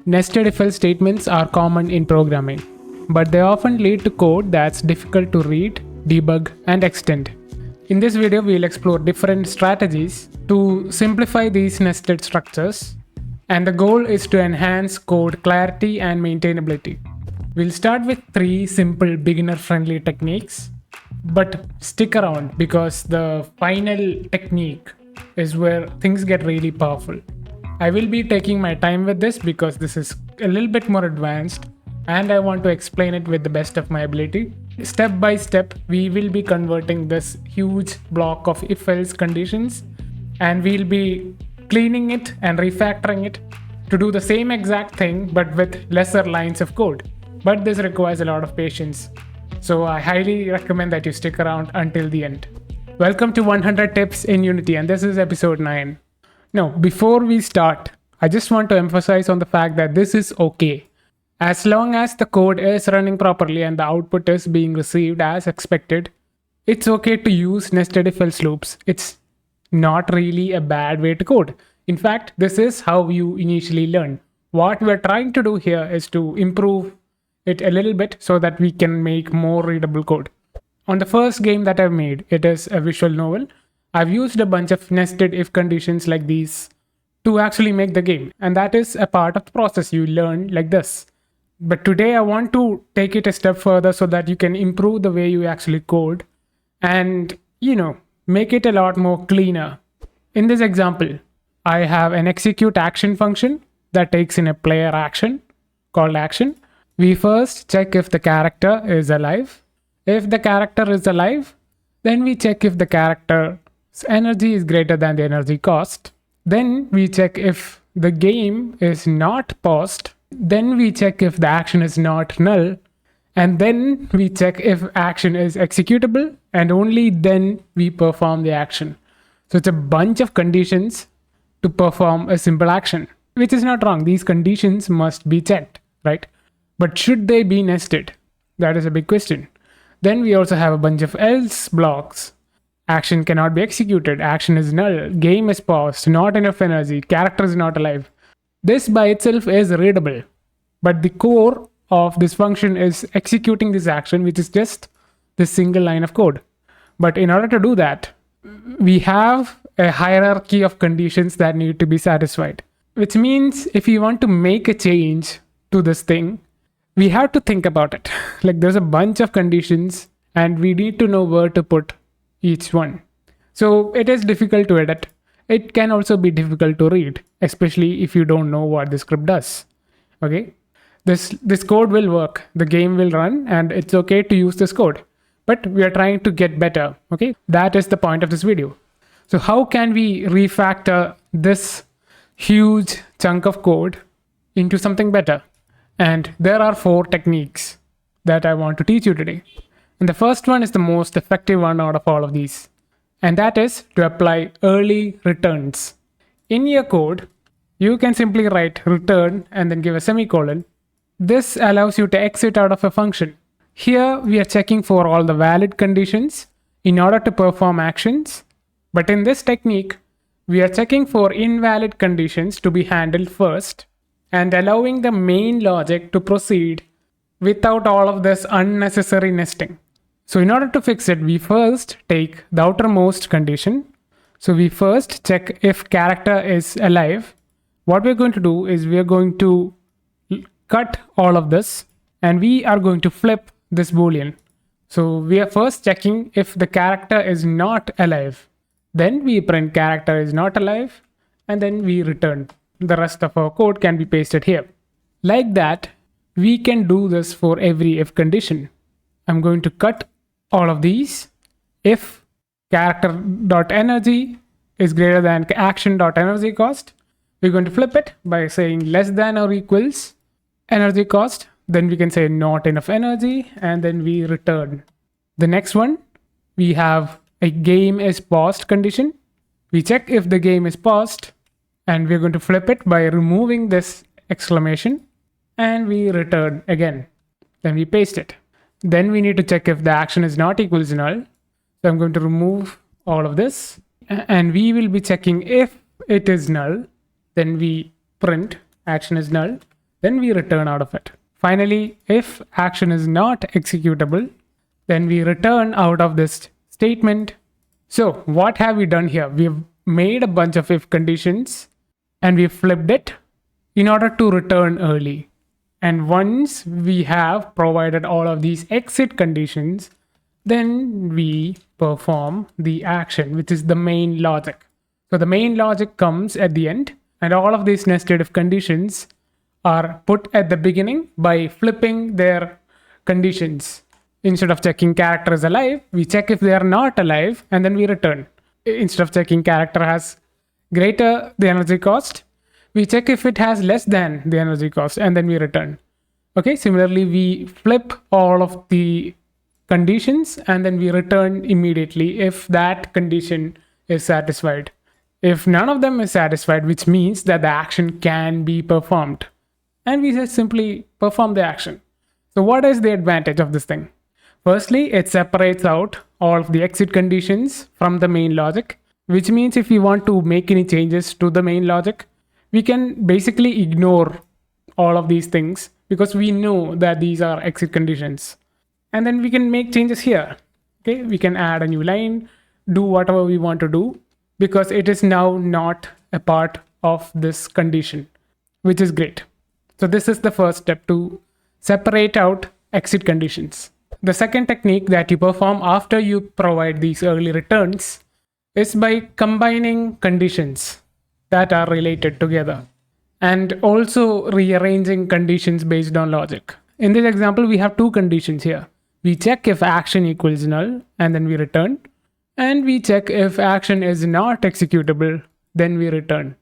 Nested if-else statements are common in programming, but they often lead to code that's difficult to read, debug, and extend. In this video, we'll explore different strategies to simplify these nested structures, and the goal is to enhance code clarity and maintainability. We'll start with 3 simple beginner-friendly techniques, but stick around because the final technique is where things get really powerful. I will be taking my time with this because this is a little bit more advanced and I want to explain it with the best of my ability. Step by step, we will be converting this huge block of if-else conditions and we'll be cleaning it and refactoring it to do the same exact thing but with lesser lines of code. But this requires a lot of patience. So I highly recommend that you stick around until the end. Welcome to 100 Tips in Unity, and this is episode 9. Now, before we start, I just want to emphasize on the fact that this is okay. As long as the code is running properly and the output is being received as expected, it's okay to use nested if-else loops. It's not really a bad way to code. In fact, this is how you initially learn. What we're trying to do here is to improve it a little bit so that we can make more readable code. On the first game that I've made, it is a visual novel. I've used a bunch of nested if conditions like these to actually make the game. And that is a part of the process. You learn like this. But today I want to take it a step further so that you can improve the way you actually code and, make it a lot more cleaner. In this example, I have an execute action function that takes in a player action called action. We first check if the character is alive. If the character is alive, then we check if the character's energy is greater than the energy cost. Then we check if the game is not paused. Then we check if the action is not null. And then we check if action is executable, and only then we perform the action. So it's a bunch of conditions to perform a simple action, which is not wrong. These conditions must be checked, right? But should they be nested? That is a big question. Then we also have a bunch of else blocks. Action cannot be executed. Action is null. Game is paused. Not enough energy. Character is not alive. This by itself is readable. But the core of this function is executing this action, which is just this single line of code. But in order to do that, we have a hierarchy of conditions that need to be satisfied. Which means if you want to make a change to this thing, we have to think about it. Like there's a bunch of conditions and we need to know where to put each one. So it is difficult to edit. It can also be difficult to read, especially if you don't know what the script does. Okay, this code will work. The game will run and it's okay to use this code. But we are trying to get better. Okay, that is the point of this video. So how can we refactor this huge chunk of code into something better? And there are 4 techniques that I want to teach you today. And the first one is the most effective one out of all of these. And that is to apply early returns. In your code, you can simply write return and then give a semicolon. This allows you to exit out of a function. Here we are checking for all the valid conditions in order to perform actions. But in this technique, we are checking for invalid conditions to be handled first, and allowing the main logic to proceed without all of this unnecessary nesting. So in order to fix it, we first take the outermost condition. So we first check if character is alive. What we're going to do is we're going to cut all of this and we are going to flip this boolean. So we are first checking if the character is not alive. Then we print character is not alive and then we return. The rest of our code can be pasted here. Like that, we can do this for every if condition. I'm going to cut all of these. If character.energy is greater than action.energy cost, we're going to flip it by saying less than or equals energy cost. Then we can say not enough energy and then we return. The next one, we have a game is paused condition. We check if the game is paused. And we're going to flip it by removing this exclamation and we return again. Then we paste it. Then we need to check if the action is not equals null. So I'm going to remove all of this and we will be checking if it is null. Then we print action is null. then we return out of it. Finally, if action is not executable, then we return out of this statement. So what have we done here? We've made a bunch of if conditions and we flipped it in order to return early. And once we have provided all of these exit conditions, then we perform the action, which is the main logic. So the main logic comes at the end, and all of these nested if conditions are put at the beginning by flipping their conditions. Instead of checking character is alive, we check if they are not alive, and then we return. Instead of checking character has greater the energy cost, we check if it has less than the energy cost, and then we return. Okay, similarly, we flip all of the conditions, and then we return immediately if that condition is satisfied. If none of them is satisfied, which means that the action can be performed, and we just simply perform the action. So what is the advantage of this thing? Firstly, it separates out all of the exit conditions from the main logic, which means if we want to make any changes to the main logic, we can basically ignore all of these things because we know that these are exit conditions. And then we can make changes here. Okay, we can add a new line, do whatever we want to do, because it is now not a part of this condition, which is great. So this is the first step, to separate out exit conditions. The second technique that you perform after you provide these early returns is by combining conditions that are related together and also rearranging conditions based on logic. In this example, we have two conditions here. We check if action equals null, and then we return. And we check if action is not executable, then we return.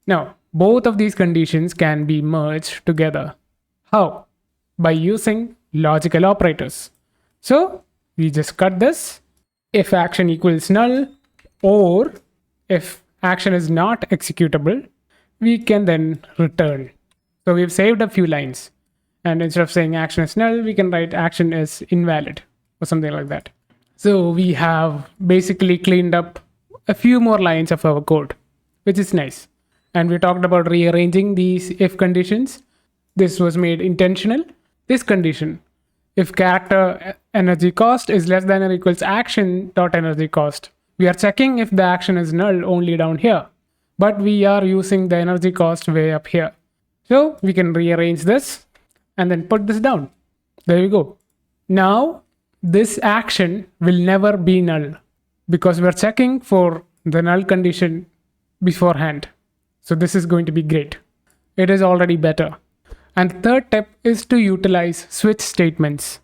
Now, both of these conditions can be merged together. How? By using logical operators. So we just cut this. If action equals null, or if action is not executable, we can then return. So we've saved a few lines. And instead of saying action is null, we can write action is invalid or something like that. So we have basically cleaned up a few more lines of our code, which is nice. And we talked about rearranging these if conditions. This was made intentional. This condition, if character energy cost is less than or equals action dot energy cost, we are checking if the action is null only down here, but we are using the energy cost way up here. So we can rearrange this and then put this down. There we go. Now this action will never be null because we're checking for the null condition beforehand. So this is going to be great. It is already better. And the third step is to utilize switch statements.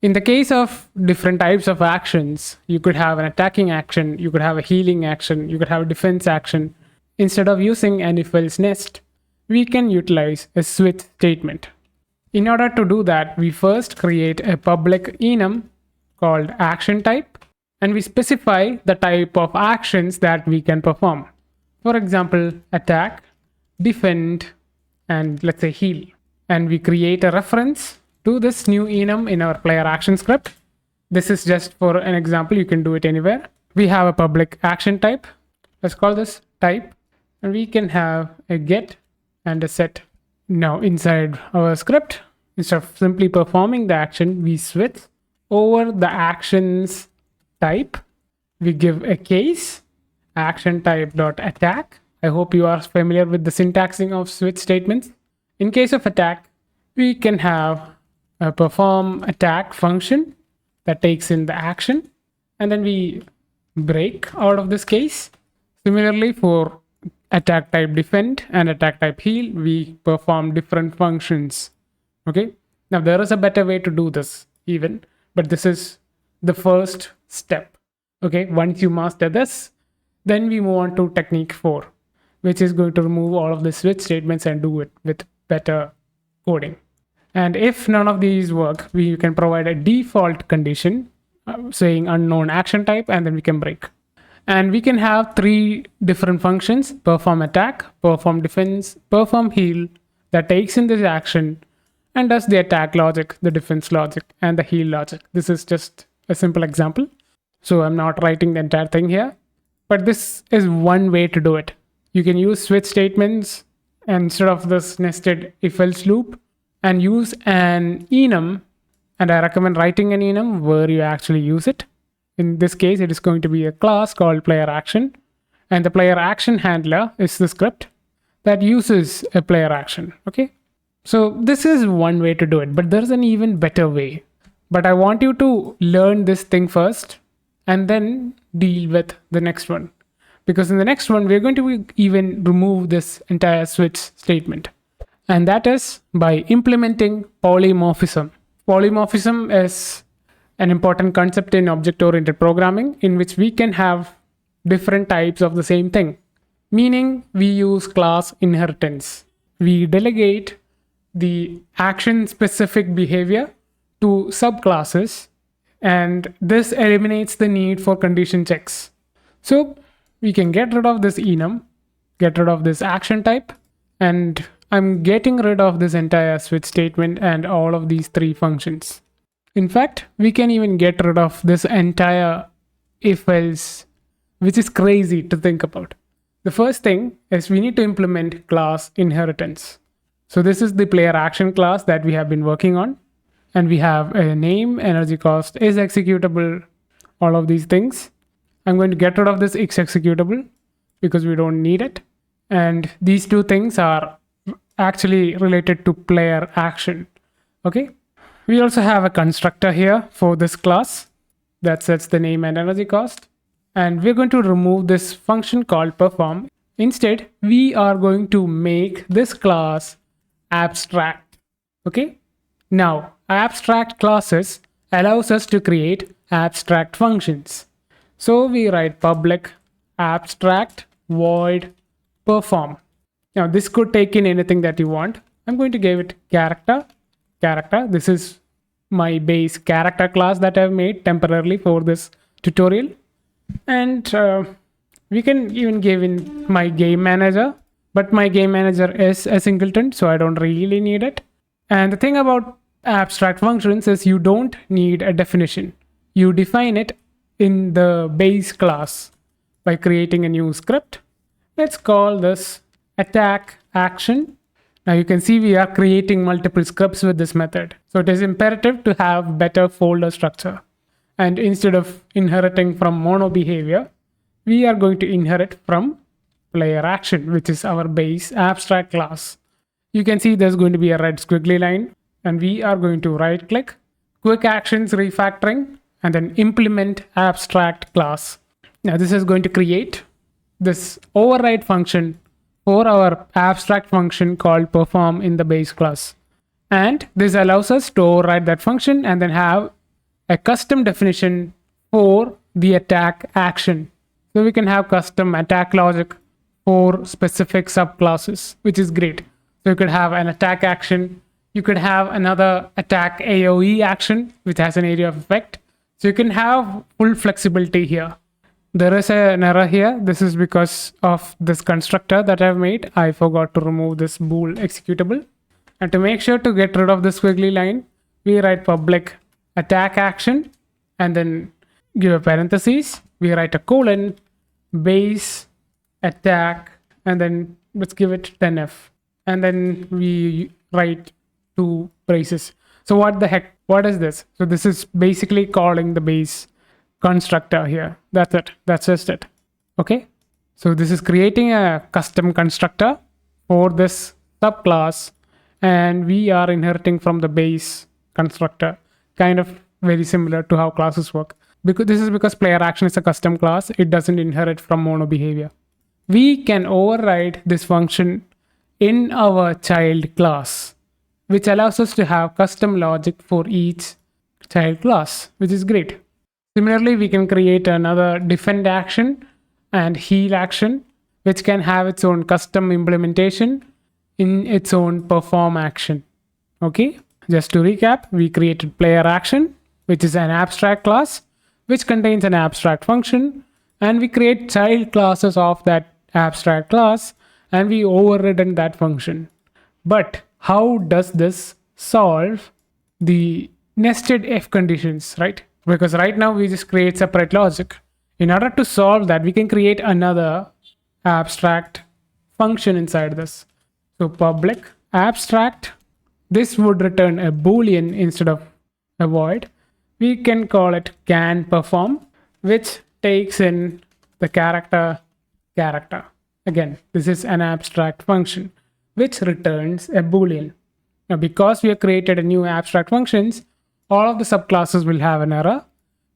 In the case of different types of actions, you could have an attacking action, you could have a healing action, you could have a defense action. Instead of using an if-else nest, we can utilize a switch statement. In order to do that, we first create a public enum called action type, and we specify the type of actions that we can perform. For example, attack, defend, and let's say heal. And we create a reference to this new enum in our player action script. This is just for an example. You can do it anywhere. We have a public action type. Let's call this type. And we can have a get and a set. Now inside our script, instead of simply performing the action, we switch over the actions type. We give a case, action type dot attack. I hope you are familiar with the syntaxing of switch statements. In case of attack, we can have a perform attack function that takes in the action, and then we break out of this case. Similarly, for attack type defend and attack type heal, we perform different functions. Okay. Now there is a better way to do this even, but this is the first step. Okay. Once you master this, then we move on to technique 4, which is going to remove all of the switch statements and do it with better coding. And if none of these work, we can provide a default condition saying unknown action type, and then we can break. And we can have 3 different functions: perform attack, perform defense, perform heal, that takes in this action and does the attack logic, the defense logic, and the heal logic. This is just a simple example. So I'm not writing the entire thing here, but this is one way to do it. You can use switch statements, and instead of this nested if-else loop, and use an enum, and I recommend writing an enum where you actually use it. In this case, it is going to be a class called player action, and the player action handler is the script that uses a player action. Okay, so this is one way to do it, but there's an even better way. But I want you to learn this thing first and then deal with the next one, because in the next one we're going to even remove this entire switch statement, and that is by implementing polymorphism. Polymorphism is an important concept in object-oriented programming in which we can have different types of the same thing, meaning we use class inheritance. We delegate the action specific behavior to subclasses, and this eliminates the need for condition checks. So we can get rid of this enum, get rid of this action type, and I'm getting rid of this entire switch statement and all of these three functions. In fact, we can even get rid of this entire if else, which is crazy to think about. The first thing is we need to implement class inheritance. So this is the player action class that we have been working on, and we have a name, energy cost is executable, all of these things. I'm going to get rid of this X executable because we don't need it. And these two things are actually related to player action. Okay. We also have a constructor here for this class that sets the name and energy cost. And we're going to remove this function called perform. Instead, we are going to make this class abstract. Okay. Now, abstract classes allows us to create abstract functions. So we write public abstract void perform. Now this could take in anything that you want. I'm going to give it character. This is my base character class that I've made temporarily for this tutorial. And we can even give in my game manager, but my game manager is a singleton, so I don't really need it. And the thing about abstract functions is you don't need a definition. You define it in the base class by creating a new script. Let's call this attack action. Now you can see we are creating multiple scripts with this method. So it is imperative to have better folder structure. And instead of inheriting from mono behavior, we are going to inherit from player action, which is our base abstract class. You can see there's going to be a red squiggly line, and we are going to right click, quick actions refactoring, and then implement abstract class. Now this is going to create this override function for our abstract function called perform in the base class. And this allows us to override that function and then have a custom definition for the attack action. So we can have custom attack logic for specific subclasses, which is great. So you could have an attack action. You could have another attack AoE action, which has an area of effect. So you can have full flexibility here. There is an error here. This is because of this constructor that I've made. I forgot to remove this bool executable. And to make sure to get rid of the squiggly line, we write public attack action and then give a parentheses. We write a colon, base attack, and then let's give it 10F. And then we write two braces. So what the heck? What is this? So this is basically calling the base constructor here. That's it. That's just it. Okay. So this is creating a custom constructor for this subclass, and we are inheriting from the base constructor, kind of very similar to how classes work. Because player action is a custom class, it doesn't inherit from mono behavior. We can override this function in our child class, which allows us to have custom logic for each child class, which is great. Similarly, we can create another defend action and heal action, which can have its own custom implementation in its own perform action. Okay, just to recap, we created player action, which is an abstract class, which contains an abstract function, and we create child classes of that abstract class, and we overridden that function. But how does this solve the nested if conditions, right? Because right now we just create separate logic. In order to solve that, we can create another abstract function inside this. So public abstract this would return a boolean instead of a void. We can call it can perform, which takes in the character. Again, this is an abstract function which returns a boolean. Now, because we have created a new abstract functions, all of the subclasses will have an error.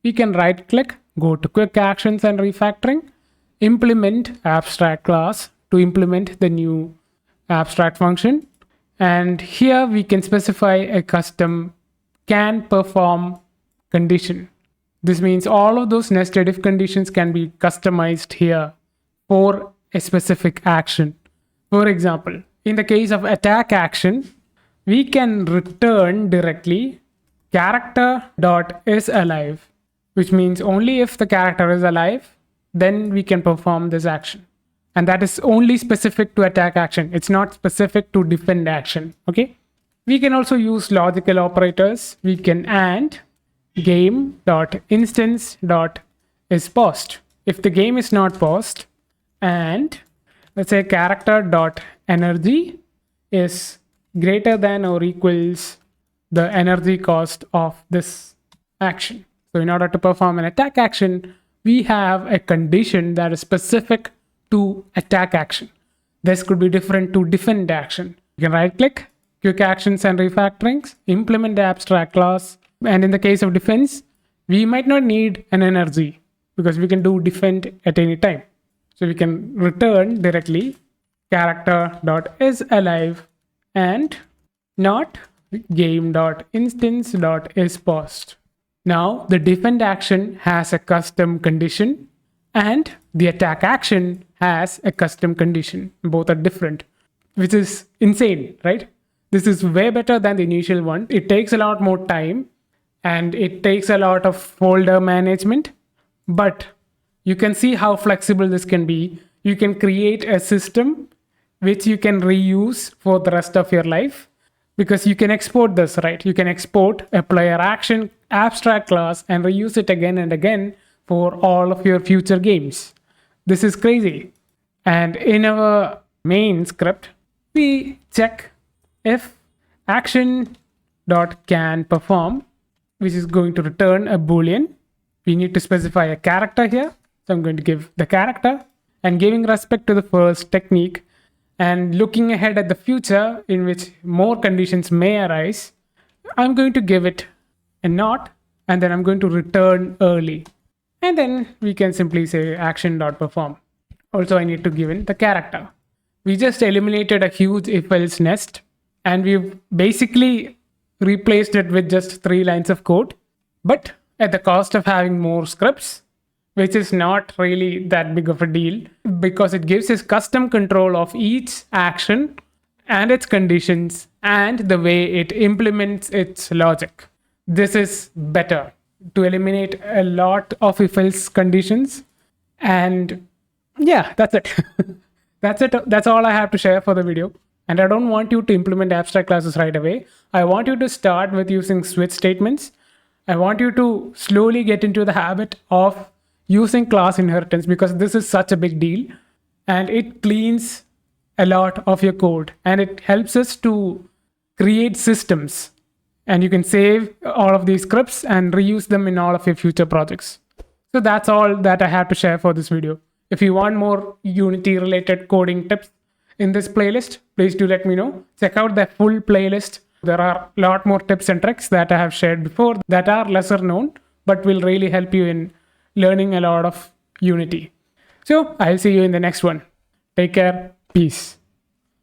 We can right click, go to quick actions and refactoring, implement abstract class to implement the new abstract function. And here we can specify a custom can perform condition. This means all of those nested if conditions can be customized here for a specific action. For example, in the case of attack action, we can return directly character.isAlive, which means only if the character is alive, then we can perform this action. And that is only specific to attack action. It's not specific to defend action. Okay. We can also use logical operators. We can AND game.instance.isPaused. If the game is not paused, and let's say character.energy is greater than or equals the energy cost of this action. So in order to perform an attack action, we have a condition that is specific to attack action. This could be different to defend action. You can right click, quick actions and refactorings, implement the abstract class. And in the case of defense, we might not need an energy because we can do defend at any time. So we can return directly character.isAlive and not game.instance.isPaused. Now the defend action has a custom condition and the attack action has a custom condition. Both are different, which is insane, right? This is way better than the initial one. It takes a lot more time and it takes a lot of folder management, but you can see how flexible this can be. You can create a system which you can reuse for the rest of your life because you can export this, right? You can export a player action abstract class and reuse it again and again for all of your future games. This is crazy. And in our main script, we check if action.canPerform, which is going to return a boolean. We need to specify a character here. So I'm going to give the character, and giving respect to the first technique and looking ahead at the future in which more conditions may arise, I'm going to give it a not, and then I'm going to return early. And then we can simply say action.perform. Also, I need to give in the character. We just eliminated a huge if-else nest, and we've basically replaced it with just 3 lines of code, but at the cost of having more scripts, which is not really that big of a deal because it gives us custom control of each action and its conditions and the way it implements its logic. This is better to eliminate a lot of if-else conditions. And yeah, that's it. That's it. That's all I have to share for the video. And I don't want you to implement abstract classes right away. I want you to start with using switch statements. I want you to slowly get into the habit of using class inheritance because this is such a big deal and it cleans a lot of your code and it helps us to create systems, and you can save all of these scripts and reuse them in all of your future projects. So that's all that I have to share for this video. If you want more Unity related coding tips in this playlist, please do let me know. Check out the full playlist. There are a lot more tips and tricks that I have shared before that are lesser known, but will really help you in learning a lot of Unity. So I'll see you in the next one. Take care. Peace.